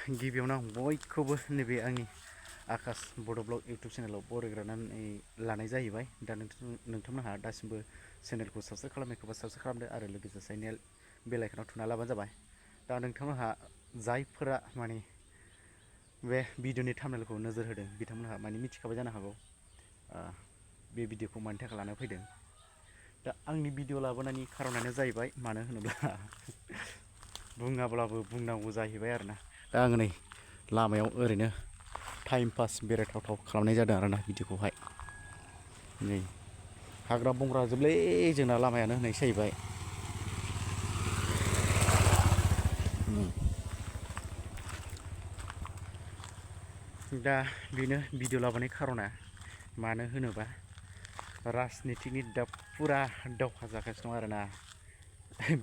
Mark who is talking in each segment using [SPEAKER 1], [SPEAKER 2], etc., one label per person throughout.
[SPEAKER 1] गिबियावनो आं बयखौबो नैबे आंनि आकाश बड' ब्लग इउटुब चेनेलाव बरायग्रोनानै लानाय जाहैबाय। दा नोंथांमोनहा दासिमबो चेनेलखौ साबस्क्राइब खालामनायखौबा साबस्क्राइब खालामदो आरो लोगोसे चेनेल बेल आइकनाव थुना लाबानो जाबाय। दा नोंथांमोनहा जायफोरा माने बे भिडिअनि थाम्बनेलखौ नोजोर होदों बिथांमोनहा माने मिथिखाबाय जानो हागौ बे भिडिअखौ मानि थाखाय लाना फैदों। दा आंनि भिडिअ लाबोनायनि खारनानो जाहैबाय मानो होनोब्ला बुङाब्लाबो बुंनांगौ जाहैबाय आरोना। दा आङो नै लामायाव ओरैनो टाइम पास बेरायथावथाव खालामनाय जादों आरोना भिडिअखौहाय। नै हाग्रा बंग्रा जोबलै जोंना लामायानो होननायसो जाहैबाय। दा बेनो भिडिअ लाबोनाय खारना मानो होनोबा राजनितिनि दा फुरा दावहा जागासिनो दं आरोना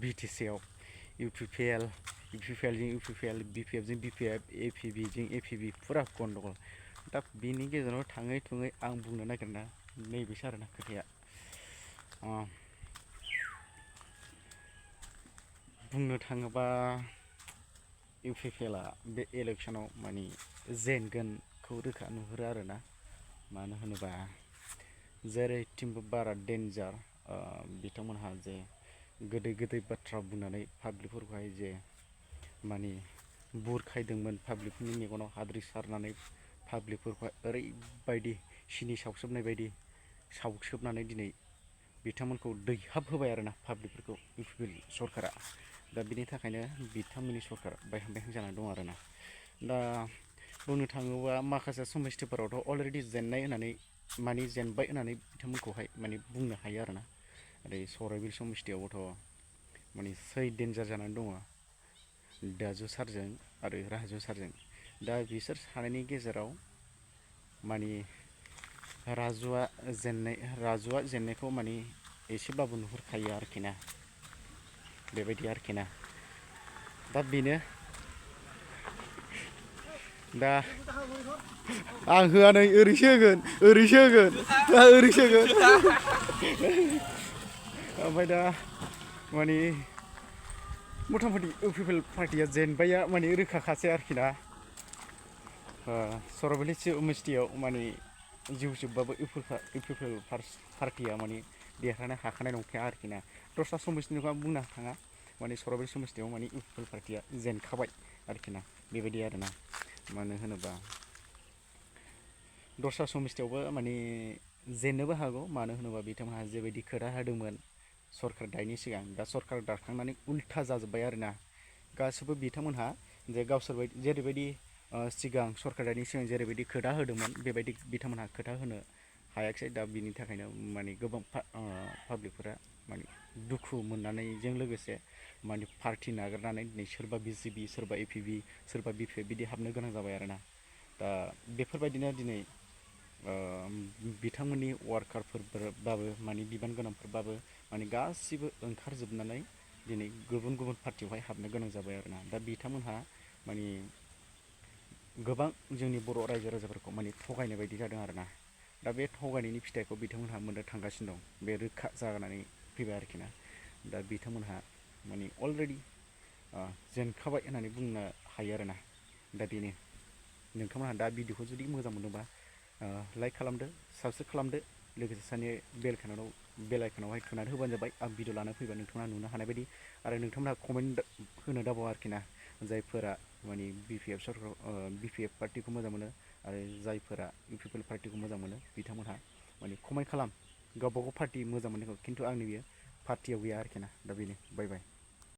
[SPEAKER 1] बिटिसिआव UPPL जों UPPL BPF जों BPF APB जों APB फुरा गन्दगल। दा बिनि गेजेराव थाङै थुङै आं बुंनो नागिरना नैबेसो आरोना खोथाया। बुंनो थाङोबा UPPLआ बे इलेक्सनाव माने जेनगोनखौ रोखा नुहुरो आरोना। मानो होनोबा जेरैथिंबो बारा डेन्जार बिथांमोनहा जे गोदै गोदै बाथ्रा बुंनानै पाब्लिकफोरखौहाय जे माने बुरखायदोंमोन, पाब्लिकफोरनि मेगनाव हाद्रि सारनानै पाब्लिकफोरखौहाय ओरैबायदि सिनि सावसोबनाय बायदि सावसोबनानै दिनै बिथांमोनखौ दैहाब होबाय आरोना पाब्लिकफोरखौ UPPL सरकारा। दा बिनि थाखायनो बिथांमोननि सरकार बायहां बायहां जानानै दं आरोना। दा बुंनो थाङोबा माखासे समस्थिफोरावथ' अलरेडि जेननाय होननानै माने जेनबाय होननानै बिथांमोनखौहाय माने बुंनो हायो आरोना। ओरै सराइबिल समस्थियावबोथ' माने सै डेन्जार जानानै दङ दाजु सारजों आरो राजु सारजों। दा बिसोर सानैनि गेजेराव माने राजुआ जेननायखौ माने एसेब्लाबो नुहुरखायो आरोखि ना, बेबायदि आरोखि ना। दा बेनो दा आं होआ नै ओरैसो होगोन ओमफ्राय दा माने मथा मथि UPPL पार्टिया जेनबाया माने रोखाखासै आरोखि ना। सराइबिल समस्थियाव माने जिउ जोबबाबो UPPL पार्टिया माने देरहानो हाखानाय नंखाया आरोखि ना। दस्रा समस्थिनिखौ आं बुंनो थाङा, माने सराइबिल समस्थियाव माने UPPL पार्टिया जेनखाबाय आरोखि ना, बेबायदि आरोना। मानो होनोबा दस्रा समस्थियावबो माने जेननोबो हागौ, मानो होनोबा बिथांमोनहा जेबायदि खोथा होदोंमोन सरकार दायनि सिगां, दा सरकार दाखांनानै उल्था जाजोब्बाय आरोना। गासिबो बिथांमोनहा जे गावसोरबायदि जेरैबायदि सिगां सरकार दायनि सिगां जेरैबायदि खोथा होदोंमोन बेबायदि बिथांमोनहा खोथा होनो हायाखिसै। दा बिनि थाखायनो माने गोबां पाब्लिकफोरा माने दुखु मोननानैजों लोगोसे माने पार्टि नागारनानै दिनै सोरबा BJP सोरबा APB सोरबा BPF बिदि हाबनो गोनां जाबाय आरोना। दा बेफोरबायदिनो दिनै बिथांमोननि वार्कारफोरबाबो माने बिबान गोनांफोरबाबो माने गासिबो ओंखारजोबनानै दिनै गुबुन गुबुन पार्टियावहाय हाबनो गोनां जाबाय आरोना। दा बिथांमोनहा माने गोबां जोंनि बर' रायजो राजाफोरखौ माने थगायनाय बायदि जादों आरोना। दा बे थगायनायनि फिथाइखौ बिथांमोनहा मोननो थांगासिनो दं, बे रोखा जानानै फैबाय आरोखि ना। दा बिथांमोनहा माने अलरेडि जेनखाबाय होननानै बुंनो हायो आरोना। दा बेनो, नोंथांमोनहा दा भिडिअखौ जुदि मोजां मोनोबा लाइक खालामदो, साबस्क्राइब खालामदो, लोगोसे सानि बेल आइकनावहाय थुनानै होबानो जाबाय। आं भिडिअ लाना फैबा नोंथांमोना नुनो हानाय बायदि। आरो नोंथांमोनहा कमेन्ट होनो दाबाव आरोखि ना, जायफोरा माने BPF पार्टिखौ मोजां मोनो आरो जायफोरा UPPL पार्टिखौ मोजां मोनो बिथांमोनहा माने कमेन्ट खालाम गावबा गाव पार्टि मोजां मोननायखौ। खिन्थु आंनि बेयो पार्टियाव गैया आरोखि ना। दा बेनो, बाय बाय।